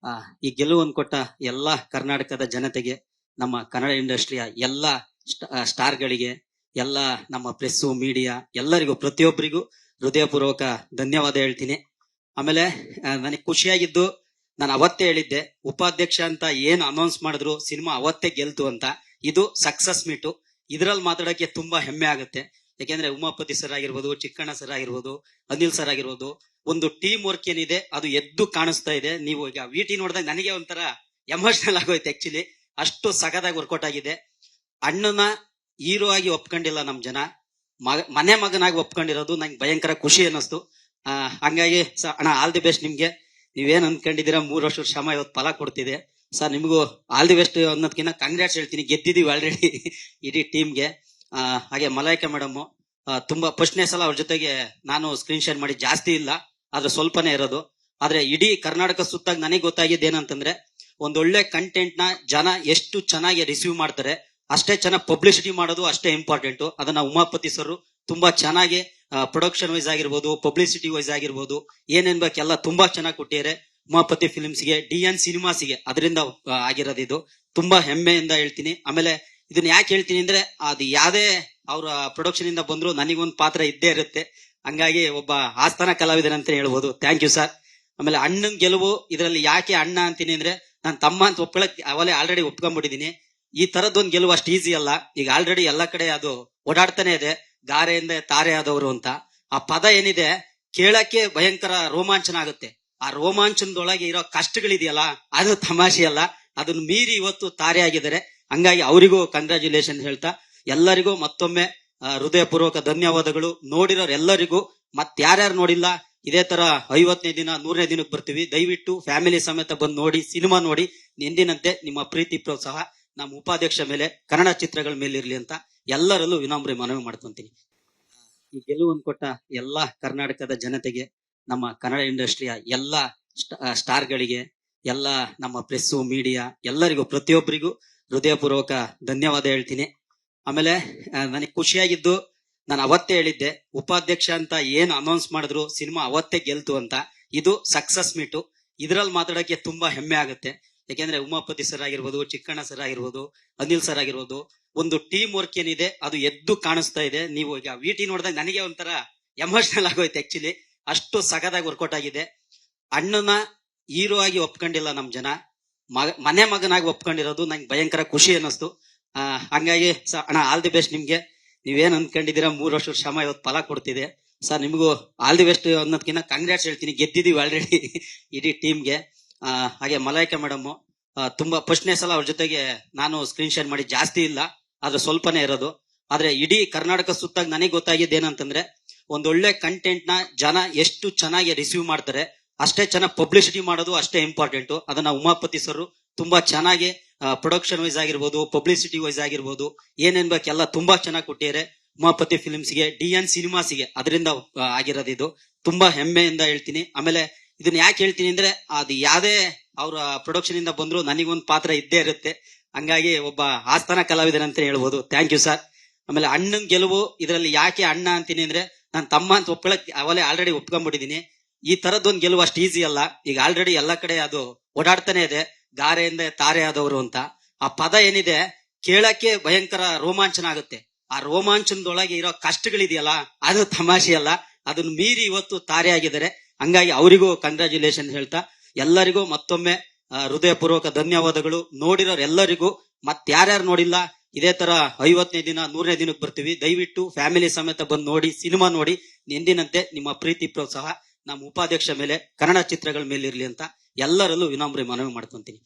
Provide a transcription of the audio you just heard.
ಆ, ಈ ಗೆಲುವನ್ನು ಕೊಟ್ಟ ಎಲ್ಲಾ ಕರ್ನಾಟಕದ ಜನತೆಗೆ, ನಮ್ಮ ಕನ್ನಡ ಇಂಡಸ್ಟ್ರಿಯ ಎಲ್ಲಾ ಸ್ಟಾರ್ಗಳಿಗೆ, ಎಲ್ಲ ನಮ್ಮ ಪ್ರೆಸ್ಸು ಮೀಡಿಯಾ ಎಲ್ಲರಿಗೂ ಪ್ರತಿಯೊಬ್ಬರಿಗೂ ಹೃದಯಪೂರ್ವಕ ಧನ್ಯವಾದ ಹೇಳ್ತೀನಿ. ಆಮೇಲೆ ನನಗೆ ಖುಷಿಯಾಗಿದ್ದು, ನಾನು ಅವತ್ತೇ ಹೇಳಿದ್ದೆ, ಉಪಾಧ್ಯಕ್ಷ ಅಂತ ಏನ್ ಅನೌನ್ಸ್ ಮಾಡಿದ್ರು ಸಿನಿಮಾ ಅವತ್ತೇ ಗೆಲ್ತು ಅಂತ. ಇದು ಸಕ್ಸಸ್ ಮೀಟು. ಇದ್ರಲ್ಲಿ ಮಾತಾಡಕ್ಕೆ ತುಂಬಾ ಹೆಮ್ಮೆ ಆಗುತ್ತೆ. ಯಾಕೆಂದ್ರೆ ಉಮಾಪತಿ ಸರ್ ಆಗಿರ್ಬೋದು, ಚಿಕ್ಕಣ್ಣ ಸರ್ ಆಗಿರ್ಬೋದು, ಅನಿಲ್ ಸರ್ ಆಗಿರ್ಬೋದು, ಒಂದು ಟೀಮ್ ವರ್ಕ್ ಏನಿದೆ ಅದು ಎದ್ದು ಕಾಣಿಸ್ತಾ ಇದೆ. ನೀವು ಈಗ ವಿಟಿ ನೋಡಿದಾಗ ನನಗೆ ಒಂಥರ ಎಮೋಷನಲ್ ಆಗೋಯ್ತು. ಆಕ್ಚುಲಿ ಅಷ್ಟು ಸಖತ್ತಾಗಿ ವರ್ಕೌಟ್ ಆಗಿದೆ. ಅಣ್ಣನ ಹೀರೋ ಆಗಿ ಒಪ್ಕೊಂಡಿಲ್ಲ ನಮ್ ಜನ, ಮನೆ ಮಗನಾಗಿ ಒಪ್ಕೊಂಡಿರೋದು ನಂಗೆ ಭಯಂಕರ ಖುಷಿ ಅನ್ನಿಸ್ತು. ಹಂಗಾಗಿ ಅಣ್ಣ, ಆಲ್ ದಿ ಬೆಸ್ಟ್ ನಿಮ್ಗೆ. ನೀವೇನ್ ಅನ್ಕೊಂಡಿದ್ದೀರಾ, 3 ವರ್ಷ ಶ್ರಮ ಇವತ್ತು ಫಲ ಕೊಡ್ತಿದೆ ಸರ್. ನಿಮಗೂ ಆಲ್ ದಿ ಬೆಸ್ಟ್ ಅನ್ನೋದಕ್ಕಿಂತ ಕಂಗ್ರಾಟ್ಸ್ ಹೇಳ್ತೀನಿ. ಗೆದ್ದಿದೀವಿ ಆಲ್ರೆಡಿ ಇಡೀ ಟೀಮ್ಗೆ. ಹಾಗೆ ಮಲಾಯಿಕಾ ಮೇಡಮ್ ತುಂಬಾ ಫಸ್ಟ್ನೇ ಸಲ ಅವ್ರ ಜೊತೆಗೆ ನಾನು ಸ್ಕ್ರೀನ್ ಶೇರ್ ಮಾಡಿ, ಜಾಸ್ತಿ ಇಲ್ಲ ಆದ್ರೆ ಸ್ವಲ್ಪನೇ ಇರೋದು. ಆದ್ರೆ ಇಡೀ ಕರ್ನಾಟಕ ಸುತ್ತಾಗ ನನಗೆ ಗೊತ್ತಾಗಿದ್ದು ಏನಂತಂದ್ರೆ, ಒಂದೊಳ್ಳೆ ಕಂಟೆಂಟ್ ನ ಜನ ಎಷ್ಟು ಚೆನ್ನಾಗಿ ರಿಸೀವ್ ಮಾಡ್ತಾರೆ, ಅಷ್ಟೇ ಚೆನ್ನಾಗಿ ಪಬ್ಲಿಸಿಟಿ ಮಾಡೋದು ಅಷ್ಟೇ ಇಂಪಾರ್ಟೆಂಟ್. ಅದನ್ನ ಉಮಾಪತಿ ಸರ್ ತುಂಬಾ ಚೆನ್ನಾಗಿ ಪ್ರೊಡಕ್ಷನ್ ವೈಸ್ ಆಗಿರ್ಬೋದು, ಪಬ್ಲಿಸಿಟಿ ವೈಸ್ ಆಗಿರ್ಬೋದು, ಏನೇನ್ ಬೇಕೆಲ್ಲ ತುಂಬಾ ಚೆನ್ನಾಗಿ ಕೊಟ್ಟಿದ್ದಾರೆ. ಉಮಾಪತಿ ಫಿಲ್ಮ್ಸ್ಗೆ, DN ಸಿನಿಮಾಸ್ಗೆ ಅದರಿಂದ ಆಗಿರೋದು. ಇದು ತುಂಬಾ ಹೆಮ್ಮೆಯಿಂದ ಹೇಳ್ತೀನಿ. ಆಮೇಲೆ ಇದನ್ನ ಯಾಕೆ ಹೇಳ್ತೀನಿ ಅಂದ್ರೆ, ಅದು ಯಾವ್ದೇ ಅವ್ರ ಪ್ರೊಡಕ್ಷನ್ ಇಂದ ಬಂದ್ರು ನನಗೊಂದು ಪಾತ್ರ ಇದ್ದೇ ಇರುತ್ತೆ. ಹಂಗಾಗಿ ಒಬ್ಬ ಆಸ್ಥಾನ ಕಲಾವಿದರಂತ ಹೇಳ್ಬೋದು. Thank you sir. ಆಮೇಲೆ ಅಣ್ಣನ್ ಗೆಲುವು ಇದರಲ್ಲಿ ಯಾಕೆ ಅಣ್ಣ ಅಂತೀನಿ ಅಂದ್ರೆ, ನಾನು ತಮ್ಮ ಅಂತ ಒಪ್ಕೊಳಕ್ ಅವಲೇ ಆಲ್ರೆಡಿ ಒಪ್ಕೊಂಡ್ಬಿಟ್ಟಿದೀನಿ. ಈ ತರದೊಂದು ಗೆಲುವು ಅಷ್ಟು ಈಸಿ ಅಲ್ಲ. ಈಗ ಆಲ್ರೆಡಿ ಎಲ್ಲಾ ಕಡೆ ಅದು ಓಡಾಡ್ತಾನೆ ಇದೆ, ಗಾರೆಯಿಂದ ತಾರೆ ಆದವರು ಅಂತ. ಆ ಪದ ಏನಿದೆ ಕೇಳಕ್ಕೆ ಭಯಂಕರ ರೋಮಾಂಚನ ಆಗುತ್ತೆ. ಆ ರೋಮಾಂಚನದೊಳಗೆ ಇರೋ ಕಷ್ಟಗಳಿದೆಯಲ್ಲ, ಅದು ತಮಾಷೆ ಅಲ್ಲ. ಅದನ್ನ ಮೀರಿ ಇವತ್ತು ತಾರೆ ಆಗಿದ್ದಾರೆ. ಹಂಗಾಗಿ ಅವರಿಗೂ ಕಂಗ್ರಾಚ್ಯುಲೇಷನ್ ಹೇಳ್ತಾ, ಎಲ್ಲರಿಗೂ ಮತ್ತೊಮ್ಮೆ ಹೃದಯಪೂರ್ವಕ ಧನ್ಯವಾದಗಳು. ನೋಡಿರೋರು ಎಲ್ಲರಿಗೂ, ಯಾರ್ಯಾರು ನೋಡಿಲ್ಲ, ಇದೇ ತರ 50ನೇ ದಿನ 100ನೇ ದಿನಕ್ಕೆ ಬರ್ತೀವಿ. ದಯವಿಟ್ಟು ಫ್ಯಾಮಿಲಿ ಸಮೇತ ಬಂದು ನೋಡಿ, ಸಿನಿಮಾ ನೋಡಿ. ಎಂದಿನಂತೆ ನಿಮ್ಮ ಪ್ರೀತಿ ಪ್ರೋತ್ಸಾಹ ನಮ್ಮ ಉಪಾಧ್ಯಕ್ಷ ಮೇಲೆ, ಕನ್ನಡ ಚಿತ್ರಗಳ ಮೇಲೆ ಇರ್ಲಿ ಅಂತ ಎಲ್ಲರಲ್ಲೂ ವಿನಮ್ರ ಮನವಿ ಮಾಡ್ಕೊಂತೀನಿ. ಈ ಗೆಲುವನ್ನು ಕೊಟ್ಟ ಎಲ್ಲಾ ಕರ್ನಾಟಕದ ಜನತೆಗೆ, ನಮ್ಮ ಕನ್ನಡ ಇಂಡಸ್ಟ್ರಿಯ ಎಲ್ಲಾ ಸ್ಟಾರ್ಗಳಿಗೆ, ಎಲ್ಲ ನಮ್ಮ ಪ್ರೆಸ್ಸು ಮೀಡಿಯಾ ಎಲ್ಲರಿಗೂ ಪ್ರತಿಯೊಬ್ಬರಿಗೂ ಹೃದಯಪೂರ್ವಕ ಧನ್ಯವಾದ ಹೇಳ್ತೀನಿ. ಆಮೇಲೆ ನನಗೆ ಖುಷಿಯಾಗಿದ್ದು, ನಾನು ಅವತ್ತೇ ಹೇಳಿದ್ದೆ, ಉಪಾಧ್ಯಕ್ಷ ಅಂತ ಏನ್ ಅನೌನ್ಸ್ ಮಾಡಿದ್ರು ಸಿನಿಮಾ ಅವತ್ತೇ ಗೆಲ್ತು ಅಂತ. ಇದು ಸಕ್ಸಸ್ ಮೀಟು. ಇದ್ರಲ್ಲಿ ಮಾತಾಡಕ್ಕೆ ತುಂಬಾ ಹೆಮ್ಮೆ ಆಗುತ್ತೆ. ಯಾಕೆಂದ್ರೆ ಉಮಾಪತಿ ಸರ್ ಆಗಿರ್ಬೋದು, ಚಿಕ್ಕಣ್ಣ ಸರ್ ಆಗಿರ್ಬೋದು, ಅನಿಲ್ ಸರ್ ಆಗಿರ್ಬೋದು, ಒಂದು ಟೀಮ್ ವರ್ಕ್ ಏನಿದೆ ಅದು ಎದ್ದು ಕಾಣಿಸ್ತಾ ಇದೆ. ನೀವು ಈಗ ವಿಟಿ ನೋಡಿದಾಗ ನನಗೆ ಒಂಥರ ಎಮೋಷನಲ್ ಆಗೋಯ್ತು. ಆಕ್ಚುಲಿ ಅಷ್ಟು ಸಖತ್ತಾಗಿ ವರ್ಕೌಟ್ ಆಗಿದೆ. ಅಣ್ಣನ ಹೀರೋ ಆಗಿ ಒಪ್ಕೊಂಡಿಲ್ಲ ನಮ್ ಜನ, ಮನೆ ಮಗನಾಗಿ ಒಪ್ಕೊಂಡಿರೋದು ನಂಗೆ ಭಯಂಕರ ಖುಷಿ ಅನ್ನಿಸ್ತು. ಹಂಗಾಗಿ ಅಣ್ಣ, ಆಲ್ ದಿ ಬೆಸ್ಟ್ ನಿಮ್ಗೆ. ನೀವೇನ್ ಅನ್ಕೊಂಡಿದ್ದೀರಾ, 3 ವರ್ಷ ಶ್ರಮ ಇವತ್ತು ಫಲ ಕೊಡ್ತಿದೆ ಸರ್. ನಿಮಗೂ ಆಲ್ ದಿ ಬೆಸ್ಟ್ ಅನ್ನೋದಕ್ಕಿಂತ ಕಂಗ್ರಾಟ್ಸ್ ಹೇಳ್ತೀನಿ. ಗೆದ್ದಿದೀವಿ ಆಲ್ರೆಡಿ ಇಡೀ ಟೀಮ್ಗೆ. ಹಾಗೆ ಮಲಾಯಿಕಾ ಮೇಡಮ್ ತುಂಬಾ ಫಸ್ಟ್ನೇ ಸಲ ಅವ್ರ ಜೊತೆಗೆ ನಾನು ಸ್ಕ್ರೀನ್ ಶೇರ್ ಮಾಡಿ, ಜಾಸ್ತಿ ಇಲ್ಲ ಆದ್ರೆ ಸ್ವಲ್ಪನೇ ಇರೋದು. ಆದ್ರೆ ಇಡೀ ಕರ್ನಾಟಕ ಸುತ್ತಾಗ ನನಗೆ ಗೊತ್ತಾಗಿದ್ದು ಏನಂತಂದ್ರೆ, ಒಂದೊಳ್ಳೆ ಕಂಟೆಂಟ್ ನ ಜನ ಎಷ್ಟು ಚೆನ್ನಾಗಿ ರಿಸೀವ್ ಮಾಡ್ತಾರೆ, ಅಷ್ಟೇ ಚೆನ್ನಾಗಿ ಪಬ್ಲಿಸಿಟಿ ಮಾಡೋದು ಅಷ್ಟೇ ಇಂಪಾರ್ಟೆಂಟ್. ಅದನ್ನ ಉಮಾಪತಿ ಸರ್ ತುಂಬಾ ಚೆನ್ನಾಗಿ ಪ್ರೊಡಕ್ಷನ್ ವೈಸ್ ಆಗಿರ್ಬೋದು, ಪಬ್ಲಿಸಿಟಿ ವೈಸ್ ಆಗಿರ್ಬೋದು, ಏನೇನ್ ಬೇಕೆಲ್ಲ ತುಂಬಾ ಚೆನ್ನಾಗಿ ಕೊಟ್ಟಿದ್ದಾರೆ. ಉಮಾಪತಿ ಫಿಲ್ಮ್ಸ್ಗೆ, DN ಸಿನಿಮಾಸ್ಗೆ ಅದರಿಂದ ಆಗಿರೋದು. ಇದು ತುಂಬಾ ಹೆಮ್ಮೆಯಿಂದ ಹೇಳ್ತೀನಿ. ಆಮೇಲೆ ಇದನ್ನ ಯಾಕೆ ಹೇಳ್ತೀನಿ ಅಂದ್ರೆ, ಅದು ಯಾವ್ದೇ ಅವ್ರ ಪ್ರೊಡಕ್ಷನ್ ಇಂದ ಬಂದ್ರು ನನಗೊಂದು ಪಾತ್ರ ಇದ್ದೇ ಇರುತ್ತೆ. ಹಂಗಾಗಿ ಒಬ್ಬ ಆಸ್ಥಾನ ಕಲಾವಿದರಂತ ಹೇಳ್ಬೋದು. Thank you sir. ಆಮೇಲೆ ಅಣ್ಣನ್ ಗೆಲುವು ಇದರಲ್ಲಿ ಯಾಕೆ ಅಣ್ಣ ಅಂತೀನಿ ಅಂದ್ರೆ, ನಾನು ತಮ್ಮ ಅಂತ ಒಪ್ಕೊಳಕ್ ಅವಲೇ ಆಲ್ರೆಡಿ ಒಪ್ಕೊಂಡ್ಬಿಟ್ಟಿದೀನಿ. ಈ ತರದೊಂದು ಗೆಲುವು ಅಷ್ಟು ಈಸಿ ಅಲ್ಲ. ಈಗ ಆಲ್ರೆಡಿ ಎಲ್ಲಾ ಕಡೆ ಅದು ಓಡಾಡ್ತಾನೆ ಇದೆ, ಗಾರೆಯಿಂದ ತಾರೆ ಆದವರು ಅಂತ. ಆ ಪದ ಏನಿದೆ ಕೇಳಕ್ಕೆ ಭಯಂಕರ ರೋಮಾಂಚನ ಆಗುತ್ತೆ. ಆ ರೋಮಾಂಚನದೊಳಗೆ ಇರೋ ಕಷ್ಟಗಳಿದೆಯಲ್ಲ, ಅದು ತಮಾಷೆ ಅಲ್ಲ. ಅದನ್ನ ಮೀರಿ ಇವತ್ತು ತಾರೆ ಆಗಿದ್ದಾರೆ. ಹಂಗಾಗಿ ಅವರಿಗೂ ಕಂಗ್ರಾಚ್ಯುಲೇಷನ್ ಹೇಳ್ತಾ, ಎಲ್ಲರಿಗೂ ಮತ್ತೊಮ್ಮೆ ಹೃದಯಪೂರ್ವಕ ಧನ್ಯವಾದಗಳು. ನೋಡಿರೋರು ಎಲ್ಲರಿಗೂ, ಯಾರ್ಯಾರು ನೋಡಿಲ್ಲ, ಇದೇ ತರ 50ನೇ ದಿನ 100ನೇ ದಿನಕ್ಕೆ ಬರ್ತೀವಿ. ದಯವಿಟ್ಟು ಫ್ಯಾಮಿಲಿ ಸಮೇತ ಬಂದು ನೋಡಿ, ಸಿನಿಮಾ ನೋಡಿ. ಎಂದಿನಂತೆ ನಿಮ್ಮ ಪ್ರೀತಿ ಪ್ರೋತ್ಸಾಹ ನಮ್ಮ ಉಪಾಧ್ಯಕ್ಷ ಮೇಲೆ, ಕನ್ನಡ ಚಿತ್ರಗಳ ಮೇಲೆ ಇರ್ಲಿ ಅಂತ ಎಲ್ಲರಲ್ಲೂ ವಿನಮ್ರ ಮನವಿ ಮಾಡ್ಕೊಂತೀನಿ.